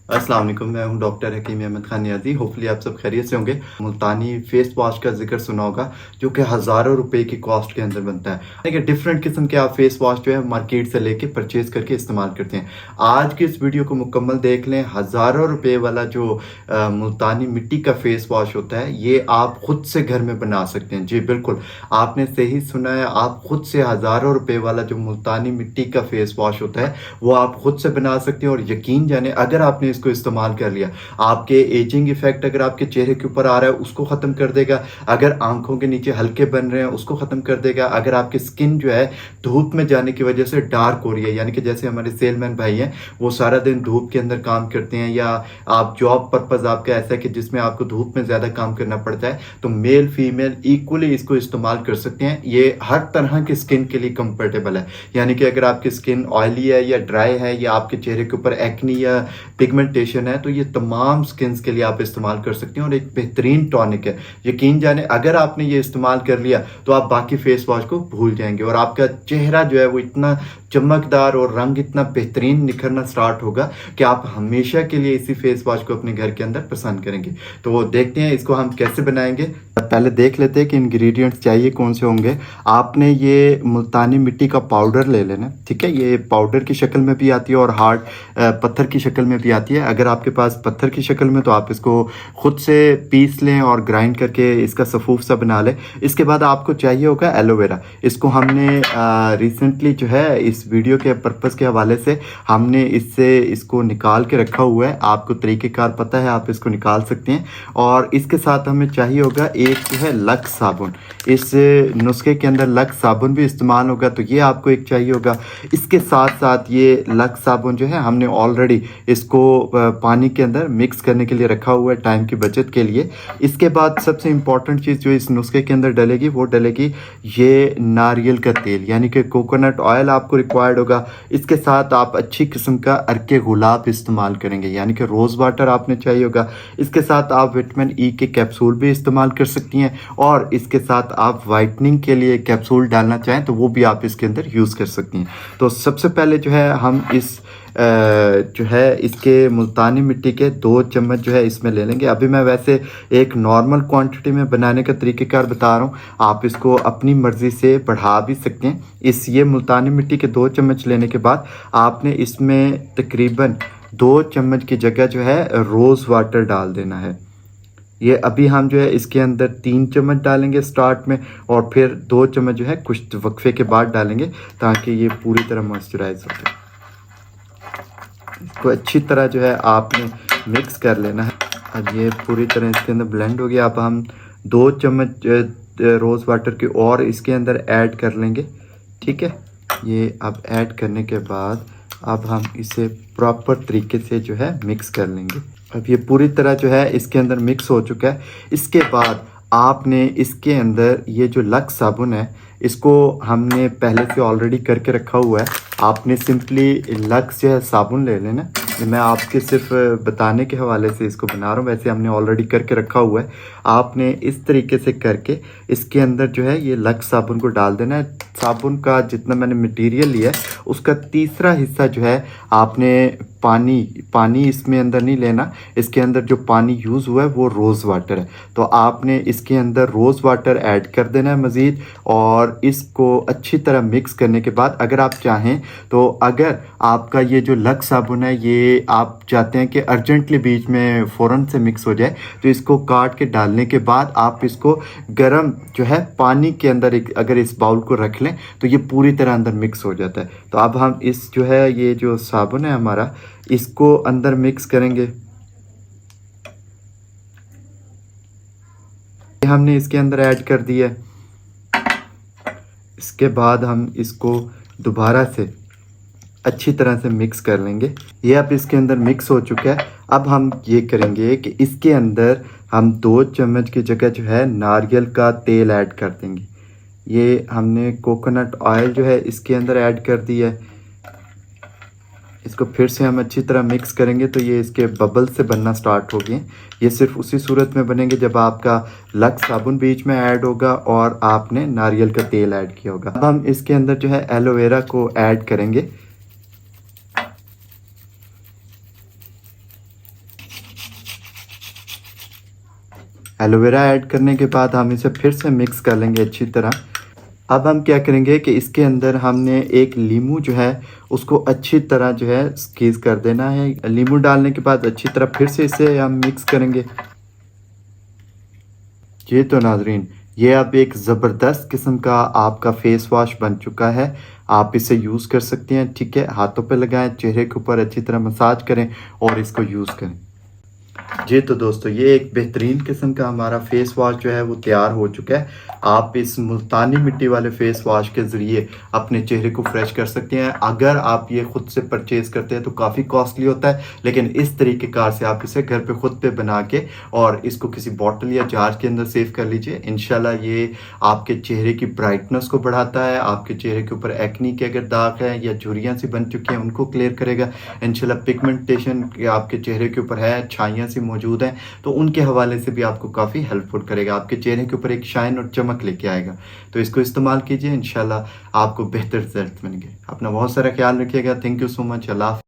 अस्सलाम वालेकुम, मैं हूं डॉक्टर हकीम अहमद खान नियाज़ी। होपफुली आप सब खैरियत से होंगे। मुल्तानी फेस वॉश का ज़िक्र सुना होगा, जो कि हज़ारों रुपए की कॉस्ट के अंदर बनता है। देखिए, डिफरेंट किस्म के आप फेस वॉश जो है मार्केट से लेके परचेज़ करके इस्तेमाल करते हैं। आज की इस वीडियो को मुकम्मल देख लें। हज़ारों रुपए वाला जो मुल्तानी मिट्टी का फेस वॉश होता है, ये आप खुद से घर में बना सकते हैं। जी बिल्कुल, आपने सही सुना है। आप खुद से हज़ारों रुपए वाला जो मुल्तानी मिट्टी का फेस वॉश होता है, वो आप खुद से बना सकते हैं। और यकीन जाने, अगर आपने इसको इस्तेमाल कर लिया, आपके एजिंग इफेक्ट अगर आपके चेहरे के ऊपर आ रहा है, उसको ख़त्म कर देगा। अगर आंखों के नीचे हल्के बन रहे हैं, उसको ख़त्म कर देगा। अगर आपकी स्किन जो है धूप में जाने की वजह से डार्क हो रही है, यानी कि जैसे हमारे सेलमैन भाई हैं, वो सारा दिन धूप के अंदर काम करते हैं, या आप जॉब पर्पज़ आपका ऐसा है कि जिसमें आपको धूप में ज़्यादा काम करना पड़ता है, तो मेल फीमेल इक्वली इसको इस्तेमाल कर सकते हैं। ये हर तरह की स्किन के लिए कंफर्टेबल है। यानी कि अगर आपकी स्किन ऑयली है या ड्राई है, या आपके चेहरे के ऊपर एक्नी या पिगमेंटेशन है, तो ये तमाम स्किन्स के लिए आप इस्तेमाल कर सकते हैं। और एक बेहतरीन टॉनिक है। यकीन जाने, अगर आपने ये इस्तेमाल कर लिया तो आप बाकी फेस वॉश को भूल जाएंगे, और आपका चेहरा जो है वो इतना चमकदार और रंग इतना बेहतरीन निखरना स्टार्ट होगा कि आप हमेशा के लिए इसी फेस वॉश को अपने घर के अंदर पसंद करेंगे। तो वो देखते हैं इसको हम कैसे बनाएंगे। पहले देख लेते हैं कि इंग्रेडिएंट्स चाहिए कौन से होंगे। आपने ये मुल्तानी मिट्टी का पाउडर ले लेना, ठीक है। ये पाउडर की शक्ल में भी आती है और हार्ड पत्थर की शक्ल में भी आती है। अगर आपके पास पत्थर की शक्ल में, तो आप इसको खुद से पीस लें और ग्राइंड करके इसका सफूफ सा बना लें। इसके बाद आपको चाहिए होगा एलोवेरा। इसको हमने रिसेंटली जो है इस वीडियो के पर्पस के हवाले से हमने इसको निकाल के रखा हुआ है। आपको तरीक़ेकार पता है, आप इसको निकाल सकते हैं। और इसके साथ हमें चाहिए होगा एक जो है लक्स साबुन। इस नुस्खे के अंदर लक्स साबुन भी इस्तेमाल होगा, तो ये आपको एक चाहिए होगा। इसके साथ साथ ये लक्स साबुन जो है हमने ऑलरेडी इसको पानी के अंदर मिक्स करने के लिए रखा हुआ है, टाइम की बचत के लिए। इसके बाद सबसे इम्पॉर्टेंट चीज़ जो इस नुस्खे के अंदर डलेगी, वो डलेगी ये नारियल का तेल, यानी कि कोकोनट ऑयल आपको रिक्वायर्ड होगा। इसके साथ आप अच्छी किस्म का अर्के गुलाब इस्तेमाल करेंगे, यानी कि रोज़ वाटर आपने चाहिए होगा। इसके साथ आप विटामिन ई के कैप्सूल भी इस्तेमाल कर सकती हैं, और इसके साथ आप वाइटनिंग के लिए कैप्सूल डालना चाहें तो वो भी आप इसके अंदर यूज़ कर सकती हैं। तो सबसे पहले जो है हम इस जो है इसके मुल्तानी मिट्टी के 2 चम्मच जो है इसमें ले लेंगे। अभी मैं वैसे एक नॉर्मल क्वांटिटी में बनाने का तरीक़ेकार बता रहा हूँ, आप इसको अपनी मर्ज़ी से बढ़ा भी सकते हैं। ये मुल्तानी मिट्टी के 2 चम्मच लेने के बाद आपने इसमें तकरीबन 2 चम्मच की जगह जो है रोज़ वाटर डाल देना है। ये अभी हम जो है इसके अंदर 3 चम्मच डालेंगे स्टार्ट में, और फिर 2 चम्मच जो है कुछ वक्फे के बाद डालेंगे, ताकि ये पूरी तरह मॉइस्चराइज हो जाए। इसको अच्छी तरह जो है आपने मिक्स कर लेना है। अब ये पूरी तरह इसके अंदर ब्लेंड हो गया। अब हम 2 चम्मच रोज़ वाटर के और इसके अंदर ऐड कर लेंगे, ठीक है। ये अब ऐड करने के बाद अब हम इसे प्रॉपर तरीके से जो है मिक्स कर लेंगे। अब ये पूरी तरह जो है इसके अंदर मिक्स हो चुका है। इसके बाद आपने इसके अंदर ये जो लक्स साबुन है, इसको हमने पहले से ऑलरेडी करके रखा हुआ है। आपने सिंपली लक्स जो है साबुन ले लेना। मैं आपके सिर्फ बताने के हवाले से इसको बना रहा हूँ, वैसे हमने ऑलरेडी करके रखा हुआ है। आपने इस तरीके से करके इसके अंदर जो है ये लक्स साबुन को डाल देना है। साबुन का जितना मैंने मटेरियल लिया है, उसका तीसरा हिस्सा जो है आपने पानी इसमें अंदर नहीं लेना। इसके अंदर जो पानी यूज़ हुआ है वो रोज़ वाटर है, तो आपने इसके अंदर रोज़ वाटर ऐड कर देना है मज़ीद। और इसको अच्छी तरह मिक्स करने के बाद, अगर आप चाहें तो, अगर आपका ये जो लक्स साबुन है ये आप चाहते हैं कि अर्जेंटली बीच में फ़ौरन से मिक्स हो जाए, तो इसको काट के डालने के बाद आप इसको गर्म जो है पानी के अंदर अगर इस बाउल को रख लें, तो ये पूरी तरह अंदर मिक्स हो जाता है। तो अब हम इस जो है ये जो साबुन है हमारा, इसको अंदर मिक्स करेंगे। हमने इसके अंदर ऐड कर दिया। इसके बाद हम इसको दोबारा से अच्छी तरह से मिक्स कर लेंगे। ये अब इसके अंदर मिक्स हो चुका है। अब हम ये करेंगे कि इसके अंदर हम 2 चम्मच की जगह जो है नारियल का तेल ऐड कर देंगे। ये हमने कोकोनट ऑयल जो है इसके अंदर ऐड कर दिया है। इसको फिर से हम अच्छी तरह मिक्स करेंगे, तो ये इसके बबल से बनना स्टार्ट हो गए। ये सिर्फ उसी सूरत में बनेंगे जब आपका लक्स साबुन बीच में ऐड होगा और आपने नारियल का तेल ऐड किया होगा। अब हम इसके अंदर जो है एलोवेरा को ऐड करेंगे। एलोवेरा ऐड करने के बाद हम इसे फिर से मिक्स कर लेंगे अच्छी तरह। अब हम क्या करेंगे कि इसके अंदर हमने एक नींबू जो है उसको अच्छी तरह जो है स्क्वीज कर देना है। नींबू डालने के बाद अच्छी तरह फिर से इसे हम मिक्स करेंगे। ये तो नाजरीन, ये अब एक ज़बरदस्त किस्म का आपका फेस वॉश बन चुका है। आप इसे यूज़ कर सकते हैं, ठीक है। हाथों पे लगाएं, चेहरे के ऊपर अच्छी तरह मसाज करें और इसको यूज़ करें। जी तो दोस्तों, ये एक बेहतरीन किस्म का हमारा फेस वॉश जो है वो तैयार हो चुका है। आप इस मुल्तानी मिट्टी वाले फेस वॉश के ज़रिए अपने चेहरे को फ्रेश कर सकते हैं। अगर आप ये ख़ुद से परचेज़ करते हैं तो काफ़ी कॉस्टली होता है, लेकिन इस तरीक़ेकार से आप इसे घर पे ख़ुद पे बना के और इसको किसी बॉटल या जार के अंदर सेव कर लीजिए। इंशाल्लाह ये आपके चेहरे की ब्राइटनेस को बढ़ाता है, आपके चेहरे के ऊपर एक्ने के अगर दाग है या झुर्रियाँ सी बन चुकी हैं उनको क्लियर करेगा। इंशाल्लाह पिगमेंटेशन आपके चेहरे के ऊपर है, छाइयाँ सी मौजूद हैं, तो उनके हवाले से भी आपको काफ़ी हेल्पफुल करेगा। आपके चेहरे के ऊपर एक शाइन और चमक लेके आएगा। तो इसको इस्तेमाल कीजिए, इंशाल्लाह आपको बेहतर रिजल्ट मिलेंगे। अपना बहुत सारा ख्याल रखिएगा। Thank you so much. Allah.